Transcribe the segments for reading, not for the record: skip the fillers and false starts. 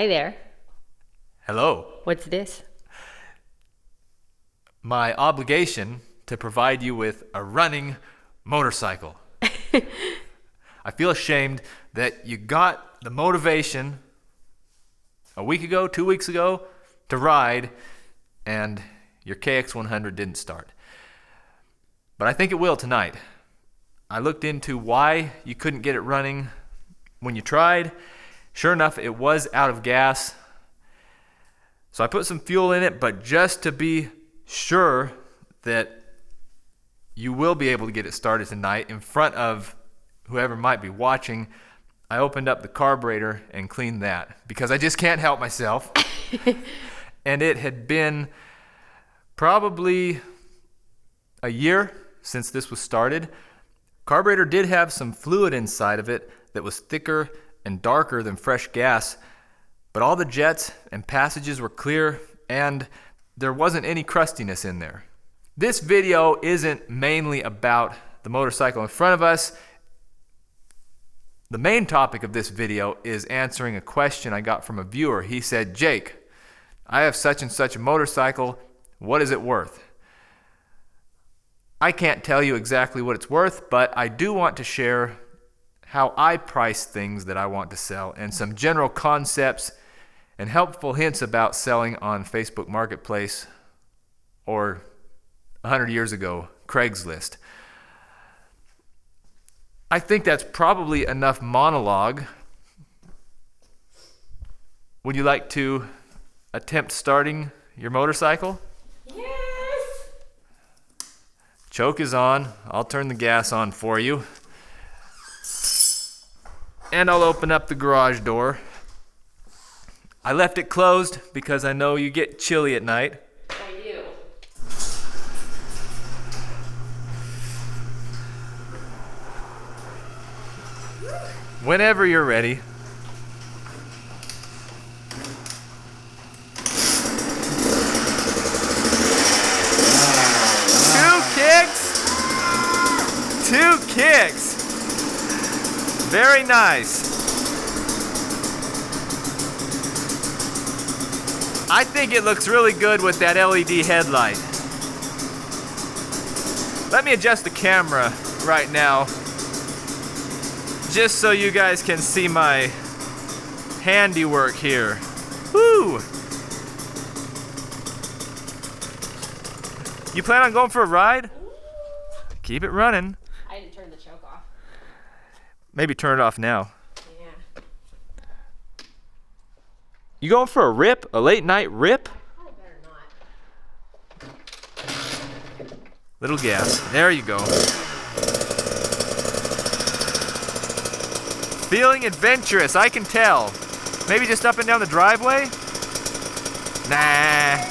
Hi there. Hello. What's this? My obligation to provide you with a running motorcycle. I feel ashamed that you got the motivation a week ago, 2 weeks ago, to ride, and your KX100 didn't start. But I think it will tonight. I looked into why you couldn't get it running when you tried. Sure enough, it was out of gas. So I put some fuel in it, but just to be sure that you will be able to get it started tonight in front of whoever might be watching, I opened up the carburetor and cleaned that because I just can't help myself. And it had been probably a year since this was started. Carburetor did have some fluid inside of it that was thicker and darker than fresh gas, but all the jets and passages were clear and there wasn't any crustiness in there. This video isn't mainly about the motorcycle in front of us. The main topic of this video is answering a question I got from a viewer. He said, "Jake, I have such and such a motorcycle. What is it worth?" I can't tell you exactly what it's worth, but I do want to share how I price things that I want to sell and some general concepts and helpful hints about selling on Facebook Marketplace or 100 years ago, Craigslist. I think that's probably enough monologue. Would you like to attempt starting your motorcycle? Yes! Choke is on. I'll turn the gas on for you. And I'll open up the garage door. I left it closed because I know you get chilly at night. I do. Whenever you're ready. Two kicks. Very nice. I think it looks really good with that LED headlight. Let me adjust the camera right now, just so you guys can see my handiwork here. Woo! You plan on going for a ride? Keep it running. I didn't turn the choke off. Maybe turn it off now. Yeah. You going for a rip? A late night rip? I better not. Little gas. There you go. Feeling adventurous, I can tell. Maybe just up and down the driveway? Nah.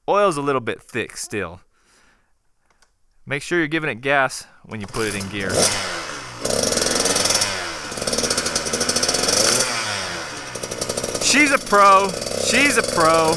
Oil's a little bit thick still. Make sure you're giving it gas when you put it in gear. She's a pro. She's a pro.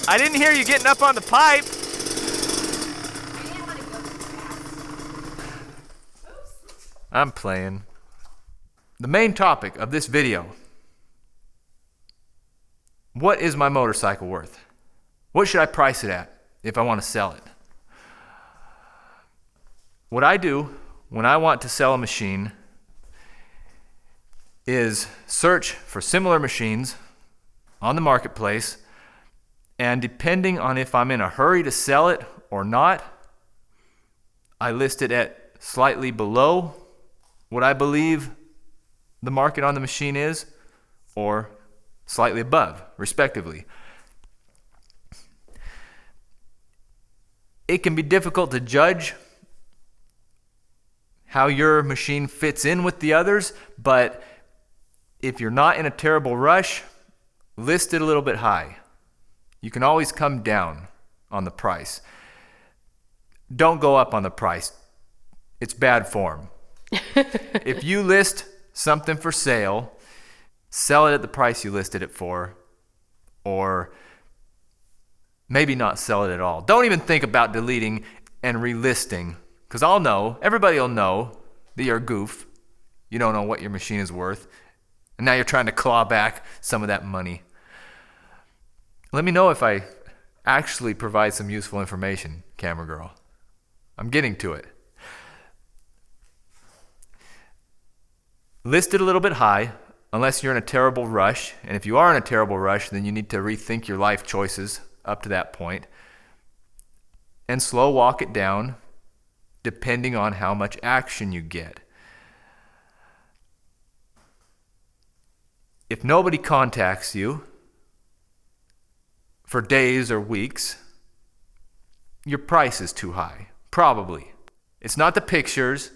I didn't hear you getting up on the pipe. I'm playing. The main topic of this video: what is my motorcycle worth? What should I price it at if I want to sell it? What I do when I want to sell a machine is search for similar machines on the marketplace, and depending on if I'm in a hurry to sell it or not, I list it at slightly below what I believe the market on the machine is, or slightly above, respectively. It can be difficult to judge how your machine fits in with the others, but if you're not in a terrible rush, list it a little bit high. You can always come down on the price. Don't go up on the price. It's bad form. If you list something for sale, sell it at the price you listed it for, or maybe not sell it at all. Don't even think about deleting and relisting, because everybody will know that you're a goof. You don't know what your machine is worth, and now you're trying to claw back some of that money. Let me know if I actually provide some useful information, camera girl. I'm getting to it. List it a little bit high, unless you're in a terrible rush. And if you are in a terrible rush, then you need to rethink your life choices up to that point. And slow walk it down, depending on how much action you get. If nobody contacts you for days or weeks, your price is too high. Probably. It's not the pictures.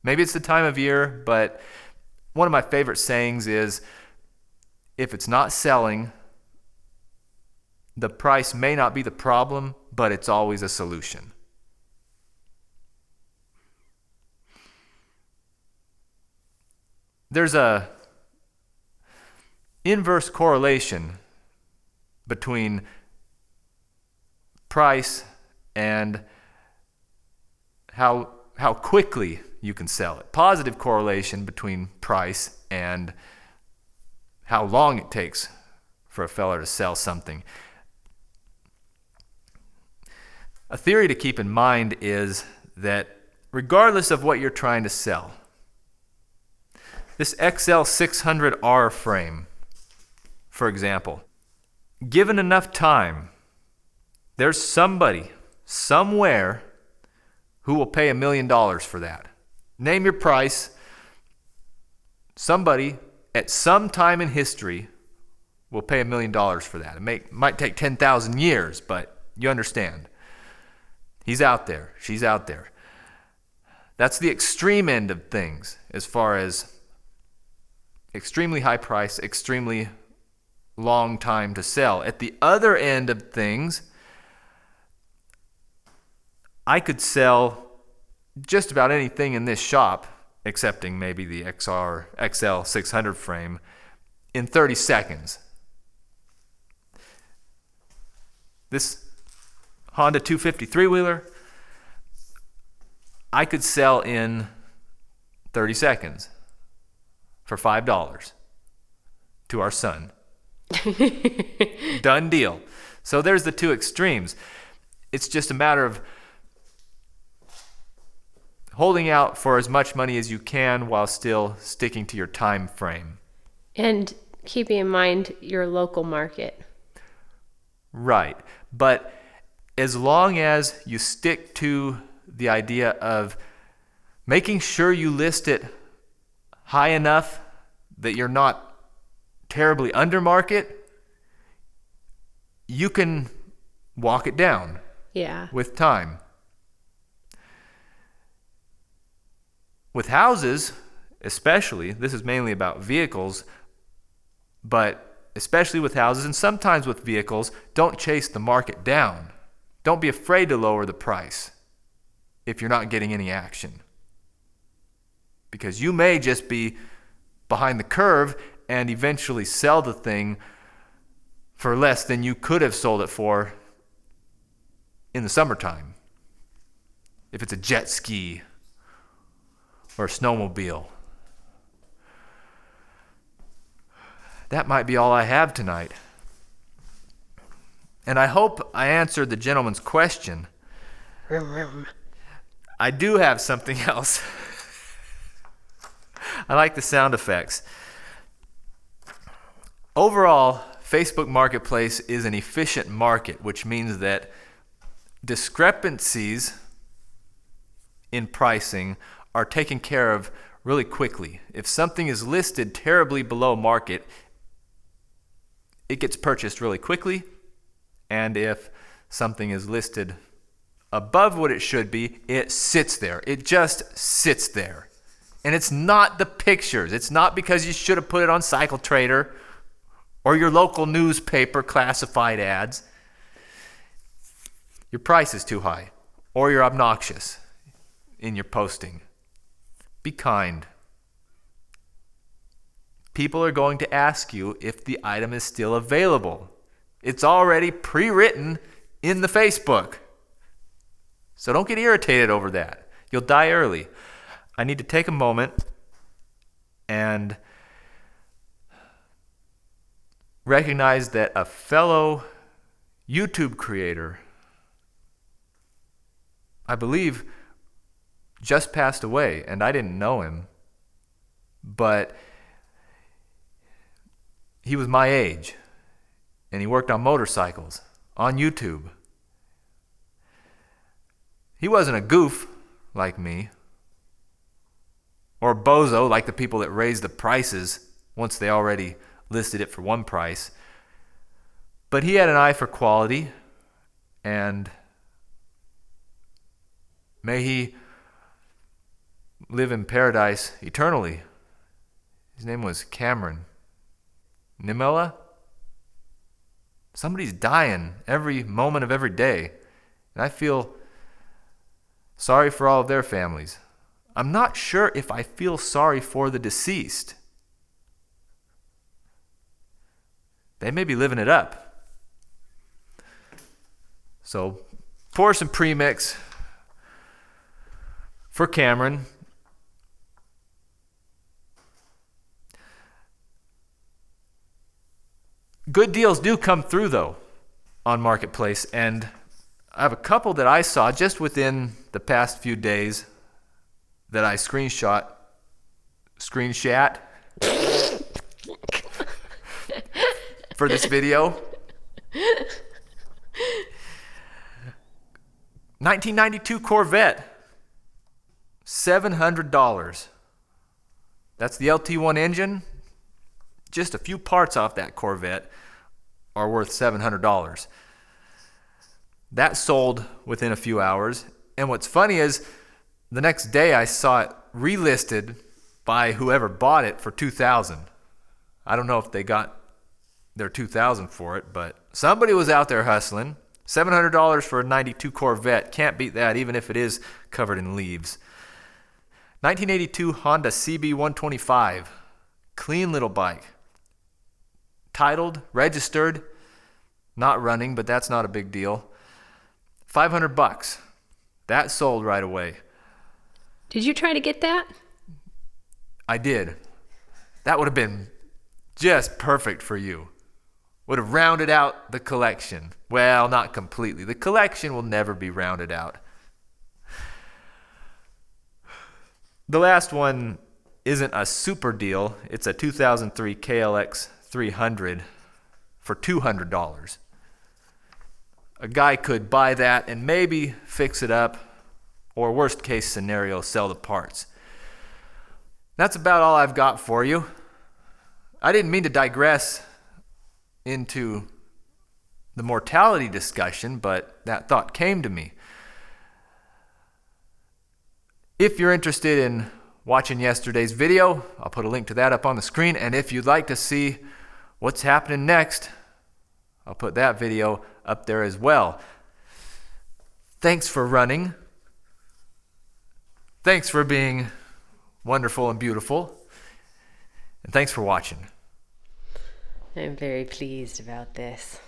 Maybe it's the time of year, but one of my favorite sayings is, if it's not selling, the price may not be the problem, but it's always a solution. There's a inverse correlation between price and how quickly you can sell it. Positive correlation between price and how long it takes for a fella to sell something. A theory to keep in mind is that regardless of what you're trying to sell, this XL600R frame, for example, given enough time, there's somebody somewhere who will pay $1 million for that. Name your price. Somebody at some time in history will pay $1 million for that. It might take 10,000 years, but you understand. He's out there. She's out there. That's the extreme end of things as far as extremely high price, extremely long time to sell. At the other end of things, I could sell just about anything in this shop, excepting maybe the XL600 frame, in 30 seconds. This Honda 250 three-wheeler, I could sell in 30 seconds for $5 to our son. Done deal. So there's the two extremes. It's just a matter of holding out for as much money as you can while still sticking to your time frame. And keeping in mind your local market. Right. But as long as you stick to the idea of making sure you list it high enough that you're not terribly under market, you can walk it down. Yeah. With time. With houses, especially, this is mainly about vehicles, but especially with houses and sometimes with vehicles, don't chase the market down. Don't be afraid to lower the price if you're not getting any action. Because you may just be behind the curve and eventually sell the thing for less than you could have sold it for in the summertime. If it's a jet ski or a snowmobile. That might be all I have tonight. And I hope I answered the gentleman's question. I do have something else. I like the sound effects. Overall, Facebook Marketplace is an efficient market, which means that discrepancies in pricing are taken care of really quickly. If something is listed terribly below market, it gets purchased really quickly. And if something is listed above what it should be, it sits there. It just sits there. And it's not the pictures. It's not because you should have put it on Cycle Trader or your local newspaper classified ads. Your price is too high, or you're obnoxious in your posting. Be kind. people are going to ask you if the item is still available. It's already pre-written in the Facebook. So don't get irritated over that. You'll die early. I need to take a moment and recognize that a fellow YouTube creator, I believe, just passed away, and I didn't know him, but he was my age, and he worked on motorcycles on YouTube. He wasn't a goof like me, or a bozo like the people that raised the prices once they already listed it for one price. But he had an eye for quality, and may he live in paradise eternally. His name was Cameron Nimella. Somebody's dying every moment of every day, and I feel sorry for all of their families. I'm not sure if I feel sorry for the deceased. They may be living it up. So pour some premix for Cameron. Good deals do come through, though, on Marketplace, and I have a couple that I saw just within the past few days that I screenshot for this video. 1992 Corvette, $700. That's the LT1 engine. Just a few parts off that Corvette are worth $700. That sold within a few hours. And what's funny is the next day I saw it relisted by whoever bought it for $2,000. I don't know if they got their $2,000 for it, but somebody was out there hustling. $700 for a 92 Corvette. Can't beat that, even if it is covered in leaves. 1982 Honda CB125. Clean little bike. Titled, registered, not running, but that's not a big deal. $500. That sold right away. Did you try to get that? I did. That would have been just perfect for you. Would have rounded out the collection. Well, not completely. The collection will never be rounded out. The last one isn't a super deal. It's a 2003 KLX 300 for $200. A guy could buy that and maybe fix it up, or worst case scenario, sell the parts. That's about all I've got for you. I didn't mean to digress into the mortality discussion, but that thought came to me. If you're interested in watching yesterday's video, I'll put a link to that up on the screen, and if you'd like to see what's happening next, I'll put that video up there as well. Thanks for running. Thanks for being wonderful and beautiful. And thanks for watching. I'm very pleased about this.